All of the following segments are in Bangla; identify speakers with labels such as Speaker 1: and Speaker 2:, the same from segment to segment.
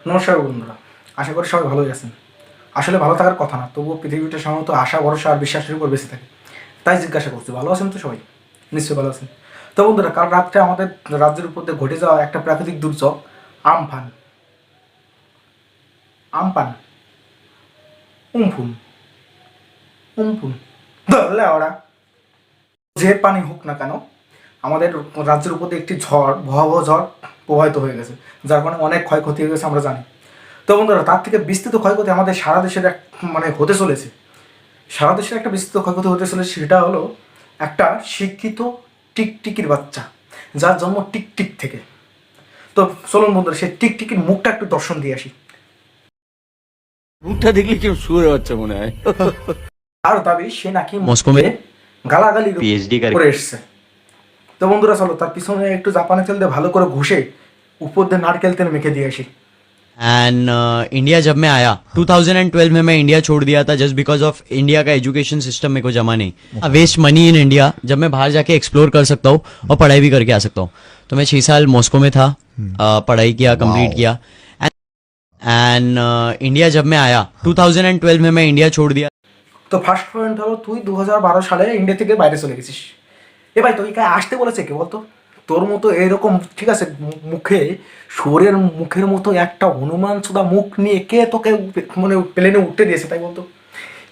Speaker 1: নমস্কার বন্ধুরা, আশা করি সবাই ভালোই আছেন। আসলে ভালো থাকার কথা না, তবুও পৃথিবীটা সাধারণত আশা ভরসা আর বিশ্বাসের উপর বেঁচে থাকে। তাই জিজ্ঞাসা করছি, ভালো আছেন তো সবাই? নিশ্চয়ই ভালো আছেন। তো বন্ধুরা, কাল রাত্রে আমাদের রাজ্যের উপর দিয়ে ঘটে যাওয়া একটা প্রাকৃতিক দুর্যোগ আমফান, আমপান, উমফুন, উমফুন, ধরলে ওরা যে পানি হোক না কেন, আমাদের রাজ্যের উপর দিয়ে একটি ঝড়, ভয়াবহ ঝড় প্রবাহিত হয়ে গেছে, যার কারণে অনেক ক্ষয়ক্ষতি হয়ে গেছে আমরা জানি। তো বন্ধুরা, তার থেকে বিস্তৃত ক্ষয়ক্ষতি আমাদের সারা দেশের এক মানে হতে চলেছে। সারা দেশের একটা বিস্তৃত ক্ষয়ক্ষতি হতে চলেছে, সেটা হলো একটা শিক্ষিত টিকটিকির বাচ্চা, যার জন্ম টিকটিক থেকে। তো চলুন বন্ধুরা, সেই টিকটিকির মুখটা একটু দর্শন দিয়ে আসি।
Speaker 2: মুখটা দেখলে কেউ শুয়ে বাচ্চা মনে হয়।
Speaker 1: আর দাবি সে নাকি
Speaker 3: मॉस्को में
Speaker 1: গালাগালি
Speaker 3: पीएचडी कर
Speaker 1: করে এসছে। তো বন্ধুরা, চলো তার পিছনে একটু জাপানি তেল দিয়ে ভালো করে ঘষে উপর দিয়ে নারকেল তেল মেখে দিয়ে আসি।
Speaker 3: एंड इंडिया जब मैं आया 2012 में मैं इंडिया छोड़ दिया था जस्ट बिकॉज ऑफ इंडिया का एजुकेशन सिस्टम मेरे को जमा नहीं वेस्ट मनी इन इंडिया जब मैं बाहर जाके एक्सप्लोर कर सकता हूँ और पढ़ाई भी करके आ सकता हूँ। तो मैं 6 साल मॉस्को में था, पढ़ाई किया, कंप्लीट किया। एंड इंडिया जब मैं आया 2012 में मैं इंडिया छोड़ दिया।
Speaker 1: তো ফার্স্ট পয়েন্ট হলো, তুই 2012 সালে ইন্ডিয়া থেকে বাইরে চলে গেছিস। এ ভাই, তোকে আসতে বলেছে কে বলতো? তোর মতো এরকম, ঠিক আছে, মুখে শুয়োরের মুখের মতো একটা হনুমান সুদা মুখ নিয়ে কে তোকে মানে প্লেনে উঠতে দিয়েছে তাই বলতো?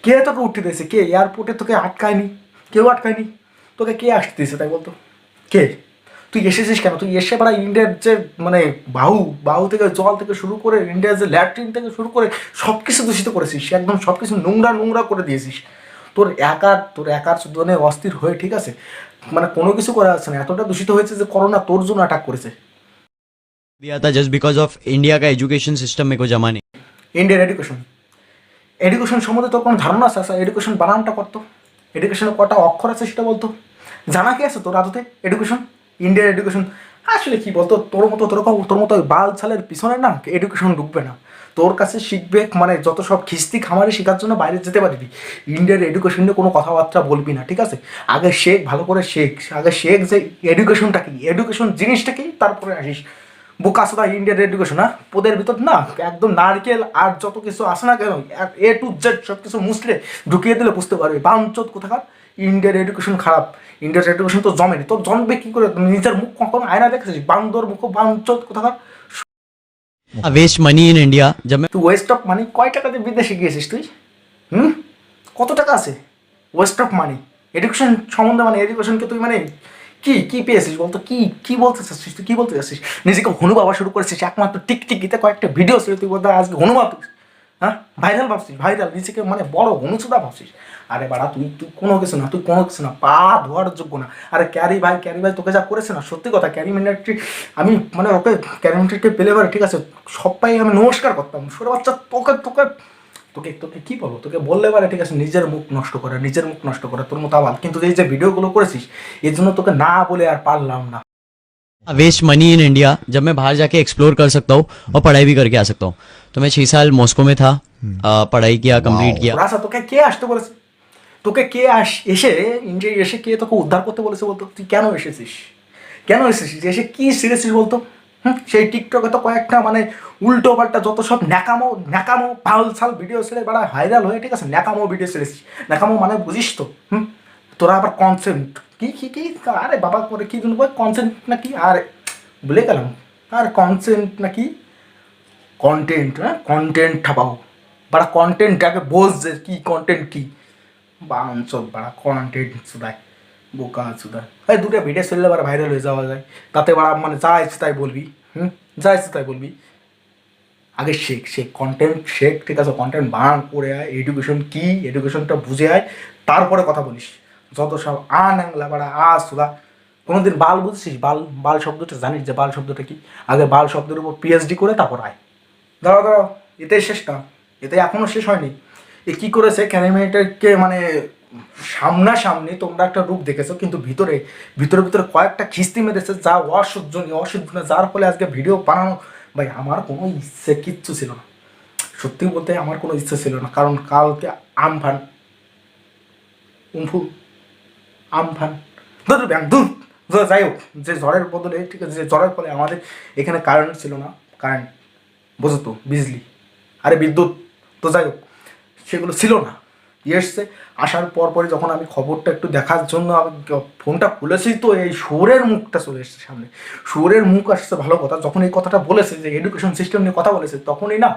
Speaker 1: কে তোকে উঠতে দিয়েছে? কে এয়ারপোর্টে তোকে আটকায়নি? কেউ আটকায়নি। তোকে কে আসতে দিয়েছে তাই বলতো? কে? তুই এসেছিস কেন? তুই এসে বেড়া ইন্ডিয়ার যে মানে বাহু বাহু থেকে জল থেকে শুরু করে ইন্ডিয়ার যে ল্যাট্রিন থেকে শুরু করে সব কিছু দূষিত করেছিস, একদম সব কিছু নোংরা নোংরা করে দিয়েছিস। তোর একার জন্য অস্থির হয়ে, ঠিক আছে, মানে কোনো কিছু করা যাচ্ছে না, এতটা দূষিত হয়েছে যে করোনা তোর জন্য অ্যাটাক করেছে।
Speaker 3: दिया था जस्ट बिकॉज ऑफ इंडिया का एजुकेशन सिस्टम मेरे को जमा नहीं।
Speaker 1: ইন্ডিয়ার এডুকেশন, এডুকেশন সম্বন্ধে তোর কোনো ধারণা আছে? আচ্ছা, এডুকেশন বানানটা করতো, এডুকেশনে কটা অক্ষর আছে সেটা বলতো? জানা কি আছে তোর আদতে এডুকেশন? ইন্ডিয়ার এডুকেশন আসলে কি বলতো? তোর মতো ওই বাল ছালের পিছনে না এডুকেশন ঢুকবে না। তোর কাছে শিখবে মানে যত সব খিস্তি খামারি শেখার জন্য বাইরে যেতে পারবি, ইন্ডিয়ার এডুকেশন নিয়ে কোনো কথাবার্তা বলবি না, ঠিক আছে? আগে শেখ, ভালো করে শেখ, আগে শেখ যে এডুকেশনটা কি, এডুকেশন জিনিসটা কি, তারপরে আসিস। বোকাসোদা ইন্ডিয়ার এডুকেশন, হ্যাঁ, পোদের ভিতর না একদম নারকেল আর যত কিছু আসে না কেন, এ টু জেড সব কিছু মুসলে ঢুকিয়ে দিলে বুঝতে পারবে বাঞ্চোদ কোথাকার। ইন্ডিয়ার এডুকেশন খারাপ, ইন্ডিয়ার এডুকেশন তো জমেনি, তোর জন্মবে কি করে? নিজের মুখ কখনো আয়না দেখেছিস? বান্দর মুখ, বাঞ্চোদ কোথাকার।
Speaker 3: वेस्ट मनी इन इंडिया जब मैं
Speaker 1: তুই ওয়েস্ট অফ মানি, কয় টাকা দিয়ে বিদেশে গিয়েছিস তুই? হুম, কত টাকা আছে? West of money. এডুকেশন সম্বন্ধে মানে এডুকেশনকে তুই মানে কি কি পেয়েছিস বলতো? কি কি বলতে চাচ্ছিস তুই? কি বলতে চাচ্ছিস? নিজেকে হনু বাবা শুরু করেছিস একমাত্র টিকটিকিতে কয়েকটা ভিডিও ছিল, তুই বলতে আজকে হনু বাবা, হ্যাঁ, ভাইরাল ভাবছিস, ভাইরাল, নিজেকে মানে বড় হনুচুদা ভাবছিস। আরে বাড়া, তুই তুই কোনো কিছু না, তুই কোনো কিছু না, পা ধোয়ার যোগ্য না। আরে ক্যারি ভাই তোকে যা করেছে না, সত্যি কথা, ক্যারি মিনারটি আমি মানে ওকে ক্যারি মিনারটি পেলে পারে, ঠিক আছে, সবাই আমি নমস্কার করতাম। সরে বাচ্চা, তোকে তোকে তোকে তোকে কি বলবো? তোকে বললে পারে, ঠিক আছে, নিজের মুখ নষ্ট করে, নিজের মুখ নষ্ট করে তোর মতো আবার। কিন্তু এই যে ভিডিওগুলো করেছিস, এর জন্য তোকে না বলে আর পারলাম না।
Speaker 3: वेस्ट मनी इन इंडिया जब मैं बाहर जाके एक्सप्लोर कर सकता हूँ और पढ़ाई भी करके आ सकता हूँ। तो मैं 6 साल मॉस्को में था, पढ़ाई किया, कंप्लीट किया।
Speaker 1: রাসা, তোকে কে আসতে বলেছে? তোকে কে এসে ইন্ডিয়া এসে কে তোকে উদ্ধার করতে বলেছে বলতো? তুই কেন এসেছিস? কেন এসেছিস? এসে কি শিখেছিস বলতো? সেই টিকটকে তো কয়েকটা মানে উল্টো পাল্টা যত সব ন্যাকামো ন্যাকামো ফাল ছাল ভিডিও ছেড়ে বেড়া ভাইরাল হয়ে, ঠিক আছে, ন্যাকামো ভিডিও ছেড়েছিস। ন্যাকামো মানে বুঝিস তো? তোরা আবার কনসেন্ট কি কি কি, আরে বাবা করে কি জন্য কনসেন্ট নাকি, আর ভুলে গেলাম। আর কনসেন্ট নাকি কন্টেন্ট, হ্যাঁ, কন্টেন্ট ঠাপাও বাড়া, কন্টেন্টটাকে বোঝ যে কি কন্টেন্ট কি। বাঞ্চল বাড়া, কন্টেন্ট চুদায়, বোকা চুদায়। এই দুটো ভিডিও চললে বাড়া ভাইরাল হয়ে যাওয়া যায়, তাতে বাড়া মানে যা ইচ্ছে তাই বলবি, যা ইচ্ছে তাই বলবি। আগে শেখ, শেখ কন্টেন্ট শেখ, ঠিক আছে, কন্টেন্ট বানান করে আয়, এডুকেশন কি, এডুকেশনটা বুঝে আয়, তারপরে কথা বলিস। যত সব আংলা বাড়া সুদা। কোনোদিন বাল বুঝছিস? বাল, বাল শব্দটা জানিস যে বাল শব্দটা কি? আগে বাল শব্দের উপর পিএইচডি করে তারপর আয়। দাঁড়াও, এটাই শেষ না, এতে এখনও শেষ হয়নি। এ কী করেছে ক্যারিমিনেটারকে মানে সামনাসামনি তোমরা একটা রূপ দেখেছো, কিন্তু ভিতরে ভিতরে ভিতরে কয়েকটা খিস্তি মেরেছে, যা অসহ্যনীয়, যার ফলে আজকে ভিডিও বানানো ভাই আমার কোনো ইচ্ছে কিচ্ছু ছিল না। সত্যি বলতে আমার কোনো ইচ্ছে ছিল না, কারণ কালকে আমফান, উমফু, আমফান, ধর ব্যাং দূর, যাই হোক, যে ঝড়ের বদলে, ঠিক আছে, যে ঝড়ের ফলে আমাদের এখানে কারেন্ট ছিল না, কারেন্ট বোঝো তো, বিজলি, আরে বিদ্যুৎ, তো যাই হোক সেগুলো ছিল না। এসছে, আসার পরই যখন আমি খবরটা একটু দেখার জন্য আমি ফোনটা খুলেছি, তো এই শুয়োরের মুখটা চলে এসছে সামনে। শুয়োরের মুখ আসছে ভালো কথা, যখন এই কথাটা বলেছে যে এডুকেশন সিস্টেম নিয়ে কথা বলেছে, তখনই না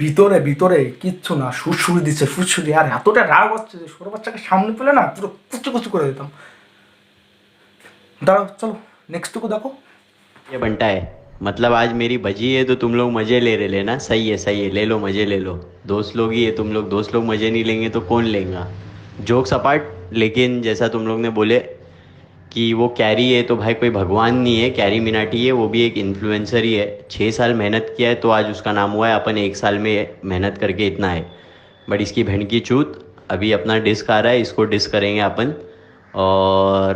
Speaker 1: ভিতরে ভিতরে কিচ্ছু না সুরসুরি দিচ্ছে, সুরসুরি, আর এতটা রাগ হচ্ছে যে ছোটো বাচ্চাকে সামনে পেলে না পুরো কুচু কুচু করে দিতাম। দাঁড়াও, চলো নেক্সটটুকু দেখো।
Speaker 4: ये बनता है मतलब आज मेरी बजी है तो तुम लोग मजे ले रहे लेना। सही है ले लो मजे ले लो। दोस्त लोग ही है तुम लोग, दोस्त लोग मजे नहीं लेंगे तो कौन लेगा। जोक्स अपार्ट, लेकिन जैसा तुम लोग ने बोले कि वो कैरी है तो भाई कोई भगवान नहीं है। कैरी मिनाटी है, वो भी एक इन्फ्लुएंसर ही है। 6 साल मेहनत किया है तो आज उसका नाम हुआ है। अपन 1 साल में मेहनत करके इतना है। बट इसकी बहन की चूत, अभी अपना डिस्क आ रहा है, इसको डिस्क करेंगे अपन। और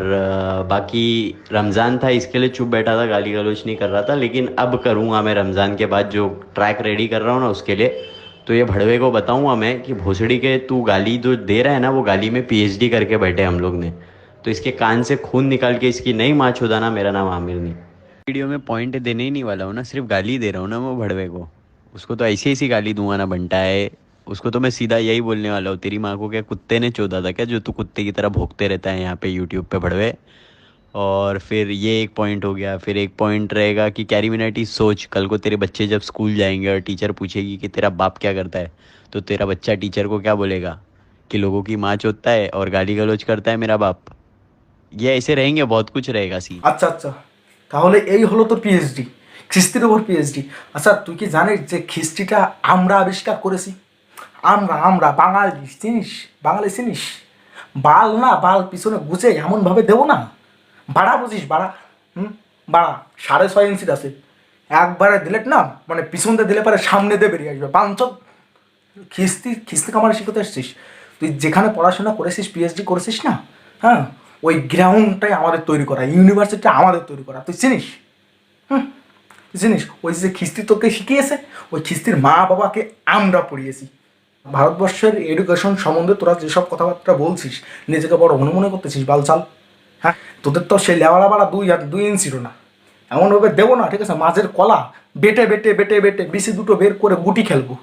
Speaker 4: बाकी रमज़ान था इसके लिए चुप बैठा था, गाली गलौज नहीं कर रहा था। लेकिन अब करूँगा मैं रमज़ान के बाद जो ट्रैक रेडी कर रहा हूँ ना उसके लिए। तो ये भड़वे को बताऊँगा मैं कि भोसड़ी के तू गाली जो दे रहा है ना, वो गाली में PhD करके बैठे हम लोग ने। तो इसके कान से खून निकाल के इसकी नई माँ छुदाना। मेरा नाम आमिर नहीं। वीडियो में पॉइंट देने ही नहीं वाला हूँ ना, सिर्फ गाली दे रहा हूँ ना मैं भड़वे को। उसको तो ऐसी ऐसी गाली दूंगा ना बनता है। उसको तो मैं सीधा यही बोलने वाला हूँ, तेरी माँ को क्या कुत्ते ने चोदा था क्या, जो तू कुत्ते की तरह भोंकते रहता है यहाँ पे यूट्यूब पे भड़वे। और फिर ये एक पॉइंट हो गया। फिर एक पॉइंट रहेगा कि कैरी मिनाटी सोच, कल को तेरे बच्चे जब स्कूल जाएंगे और टीचर पूछेगी कि तेरा बाप क्या करता है, तो तेरा बच्चा टीचर को क्या बोलेगा कि लोगों की माँ चोदता है और गाली गलौज करता है मेरा बाप। ये ऐसे रहेंगे, बहुत कुछ रहेगा सीन।
Speaker 1: আচ্ছা আচ্ছা, তাহলে এই হলো তোর পিএইচডি, খিস্তির ওপর পিএইচডি। আচ্ছা তুই কি জানিস যে খিস্তিটা আমরা আবিষ্কার করেছি? আমরা আমরা বাঙালি, চিনিস? বাঙালি চিনিস? বাল না, বাল পিছনে গুছে এমনভাবে দেবো না, বাড়া বুঝিস, বাড়া, বাড়া 6.5 ইঞ্চির আছে, একবারে দিলে না মানে পিছন দিয়ে দিলে পরে সামনে দিয়ে বেরিয়ে আসবে পাঞ্চ। খিস্তি খিস্তি কামারে শিখতে এসছিস তুই? যেখানে পড়াশোনা করেছিস, পিএইচডি করেছিস না, হ্যাঁ, ওই গ্রাউন্ডটাই আমাদের তৈরি করা, ইউনিভার্সিটি আমাদের তৈরি করা, তুই চিনিস? চিনিস? ওই যে খিস্তি তোকে শিখিয়েছে, ওই খিস্তির মা বাবাকে আমরা পড়িয়েছি। ভারতবর্ষের এডুকেশন সম্বন্ধে তোরা যেসব কথাবার্তা বলছিস, নিজেকে বড় মনে করতেছিস বালচাল, হ্যাঁ, তোদের তো সেই লেওয়ালা বাড়া 2 ইঞ্চিরও না, এমনভাবে দেবো না, ঠিক আছে, মাঝের কলা বেটে বেটে বেটে বেটে বিসি দুটো বের করে গুটি খেলবো।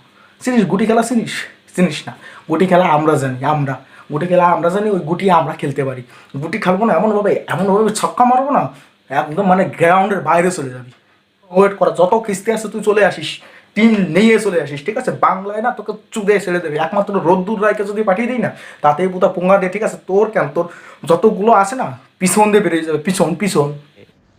Speaker 1: চিনিস গুটি খেলা? চিনিস? চিনিস না? গুটি খেলা আমরা জানি, আমরা গুটি খেলা আমরা জানি, ওই গুটি আমরা খেলতে পারি। গুটি খেলবো না এমনভাবে, এমনভাবে ছক্কা মারবো না, একদম মানে গ্রাউন্ডের বাইরে চলে যাবি। ওয়েট করা, যত কিস্তি আছে তুই চলে আসিস, টিম নিয়ে চলে আসিস, ঠিক আছে? বাংলায় না তোকে চুদে ছেড়ে দেবে, একমাত্র রোদ্দুর রায়কে যদি পাঠিয়ে দিই না, তাতেই পুতা পোঙা দে, ঠিক আছে? তোর কেন, তোর যতগুলো আছে না পিছন দিয়ে বেরিয়ে যাবে, পিছন পিছন।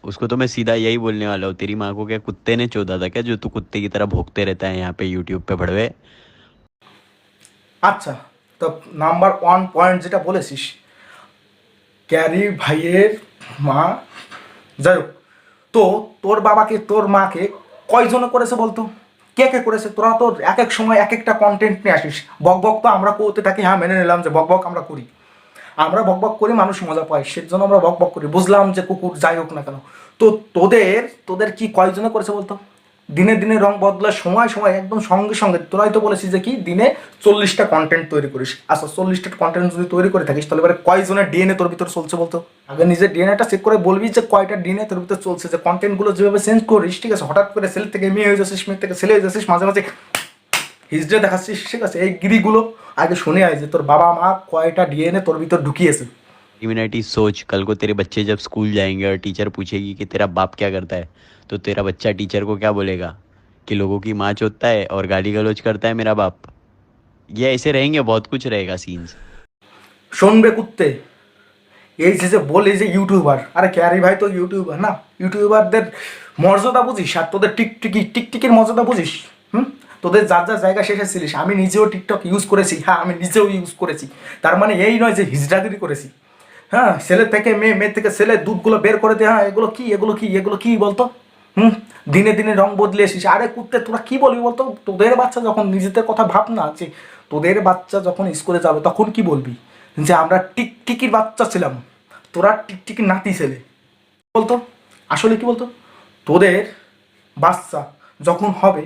Speaker 4: उसको तो मैं सीधा यही बोलने वाला हूँ, तेरी माँ को क्या कुत्ते ने चोदा था क्या, जो तू कुत्ते की तरह भोंकते रहता है यहाँ पे यूट्यूब पे भड़वे।
Speaker 1: আচ্ছা, তো নাম্বার 1 পয়েন্ট যেটা বলেছিস, ক্যারি ভাইয়ের মা, যাই হোক, তো তোর বাবাকে তোর মাকে কয়জনে করেছে বলতো? কে কে করেছে? তোরা তো এক এক সময় এক একটা কন্টেন্ট নিয়ে আসিস। বক বক তো আমরা করতে থাকি, হ্যাঁ মেনে নিলাম যে বক বক আমরা করি, আমরা বক বক করি, মানুষ মজা পায়, সেজন্য আমরা বক বক করি, বুঝলাম যে কুকুর যাই হোক না কেন। তো তোদের তোদের কি কয়জনে করেছে বলতো? দিনে দিনে রং বদলার সময় সময় একদম সঙ্গে সঙ্গে তোরাই তো বলেছিস যে কি দিনে 40টা কন্টেন্ট তৈরি করিস। আচ্ছা 40টা কন্টেন্ট যদি তৈরি করে থাকিস, তাহলে এবারে কয়জনের ডিএনএ তোর ভিতরে চলছে বলতো? আগে নিজের ডিএনএটা চেক করে বলবি যে কয়টা ডিএনএ তোর ভিতরে চলছে, যে কন্টেন্টগুলো যেভাবে চেঞ্জ করিস, ঠিক আছে, হঠাৎ করে ছেলে থেকে মেয়ে হয়ে যাচ্ছিস, মেয়ে থেকে ছেলে হয়ে যাচ্ছিস, মাঝে মাঝে হিজড়ে দেখাচ্ছিস, ঠিক আছে? এই গিরিগুলো আগে শুনে আয় যে তোর বাবা মা কয়টা ডিএনএ তোর ভিতর ঢুকিয়েছে।
Speaker 4: इम्यूनिटी सोच, कल को तेरे बच्चे जब स्कूल जाएंगे और टीचर पूछेगी कि तेरा बाप क्या करता है, तो तेरा बच्चा टीचर को क्या बोलेगा कि लोगों की माँ चोदता है और गाली गलौज करता है मेरा बाप। ये ऐसे रहेंगे, बहुत कुछ रहेगा सीन्स।
Speaker 1: শুনবে কুত্তে, এই যে যে বলি যে ইউটিউবার, আরে ক্যারি ভাই তো ইউটিউবার না, ইউটিউবারদের মর্যাদা বুঝিস? আর তোদের টিকটিকির মর্যাদা বুঝিস? তোদের যার যার জায়গা শেষে ছিলিস। আমি নিজেও টিকটক ইউজ করেছি, হ্যাঁ আমি নিজেও ইউজ করেছি, তার মানে এই নয় যে হিজড়াগিরি করেছি। হ্যাঁ, ছেলে থেকে মেয়ে, মেয়ে থেকে ছেলে, দুধগুলো বের করে দে, হ্যাঁ এগুলো কি, এগুলো কি, এগুলো কি বলতো? দিনে দিনে রং বদলে এসিস। আরে কুত্তে তোরা কি বলবি বলতো? তোদের বাচ্চা যখন, নিজেদের কথা ভাব না, যে তোদের বাচ্চা যখন স্কুলে যাবে তখন কি বলবি? যে আমরা টিকটিকির বাচ্চা ছিলাম, তোরা টিকটিকির নাতি ছেলে বলতো। আসলে কি বলতো, তোদের বাচ্চা যখন হবে,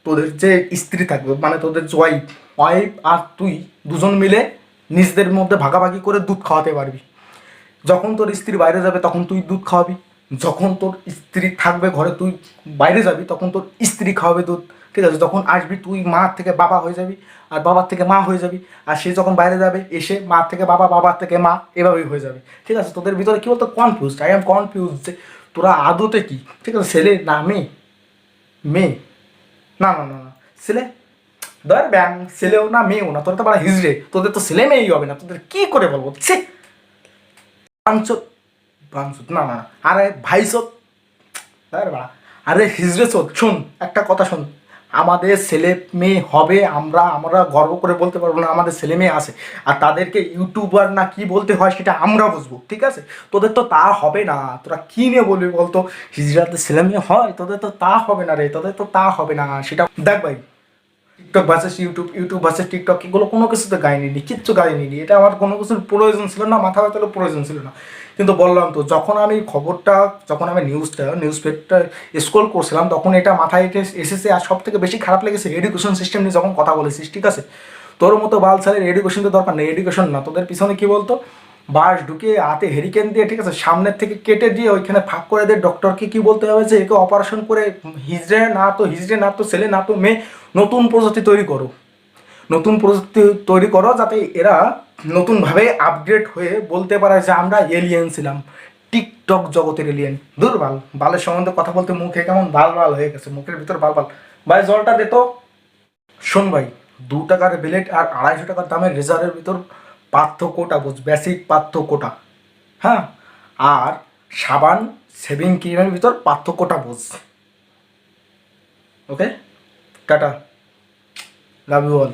Speaker 1: তোদের যে স্ত্রী থাকবে, মানে তোদের ওয়াইফ ওয়াইফ আর তুই দুজন মিলে নিজেদের মধ্যে ভাগাভাগি করে দুধ খাওয়াতে পারবি। যখন তোর স্ত্রী বাইরে যাবে তখন তুই দুধ খাওয়াবি, যখন তোর স্ত্রী থাকবে ঘরে, তুই বাইরে যাবি, তখন তোর স্ত্রী খাওয়াবে দুধ, ঠিক আছে? যখন আসবি তুই মা থেকে বাবা হয়ে যাবি, আর বাবার থেকে মা হয়ে যাবি, আর সে যখন বাইরে যাবে এসে মা থেকে বাবা, বাবার থেকে মা, এভাবেই হয়ে যাবে, ঠিক আছে? তোদের ভিতরে কী বলতো কনফিউজ, আই এম কনফিউজ যে তোরা আদতে কি, ঠিক আছে? ছেলে না মেয়ে? মেয়ে না না না না, ছেলে ধর ব্যাং, ছেলেও না মেয়েও না, তোরা তো বড় হিজড়ে, তোদের তো ছেলে মেয়েই হবে না, তোদের কী করে বলবো? ছে বাঞ্চত, বাঞ্চত না না না, আরে ভাইসত, আরে বাড়া, আরে হিজড়ে চোদ, শোন একটা কথা শোন, আমাদের ছেলে মেয়ে হবে, আমরা গর্ব করে বলতে পারবো না আমাদের ছেলে মেয়ে আছে, আর তাদেরকে ইউটিউবার না কি বলতে হয় সেটা আমরা বুঝবো, ঠিক আছে? তোদের তো তা হবে না, তোরা কী নিয়ে বলবি বলতো? হিজড়াদের ছেলে মেয়ে হয়, তোদের তো তা হবে না রে, তোদের তো তা হবে না, সেটা দেখ ভাই। TikTok versus YouTube, YouTube versus TikTok, এগুলো কোনো কিছুতে গায়ে নিনি, কিচ্ছু গায়ে নিনি, এটা আমার কোনো কিছুর প্রয়োজন ছিল না, মাথা ব্যথারও প্রয়োজন ছিল না। কিন্তু বললাম তো, যখন আমি খবরটা, যখন আমি নিউজ পেজটা স্ক্রল করছিলাম, তখন এটা মাথায় এসেছে, আর সব থেকে বেশি খারাপ লেগেছে এডুকেশন সিস্টেম নিয়ে যখন কথা বলেছিস, ঠিক আছে? তোর মতো বালছালের এডুকেশন তো দরকার নেই, এডুকেশন না, তোদের পিছনে কি বলতো বাঁশ ঢুকিয়ে হাতে হেরিকেন দিয়ে, ঠিক আছে, সামনের থেকে কেটে দিয়ে ওইখানে ফাঁক করে দিয়ে ডক্টরকে কি বলতে হবে যে একে অপারেশন করে হিজড়ে না তো ছেলে না তো মেয়ে, নতুন প্রজাতি তৈরি করো, নতুন প্রযুক্তি তৈরি করো, যাতে এরা নতুনভাবে আপগ্রেড হয়ে বলতে পারে যে আমরা এলিয়েন ছিলাম, টিকটক জগতের এলিয়েন। দুর্বাল বালের সম্বন্ধে কথা বলতে মুখে কেমন বাল বাল হয়ে গেছে, মুখের ভিতর বাল বাল। ভাই জলটা দে তো। শোন ভাই, 2 টাকার বিলেট আর 250 টাকার দামের রেজারের ভিতর পার্থক্যটা বুঝ, বেসিক পার্থক্যটা, হ্যাঁ? আর সাবান সেভিং ক্রিমের ভিতর পার্থক্যটা বুঝ। ওকে, টাটা, লাভ ইউ অল।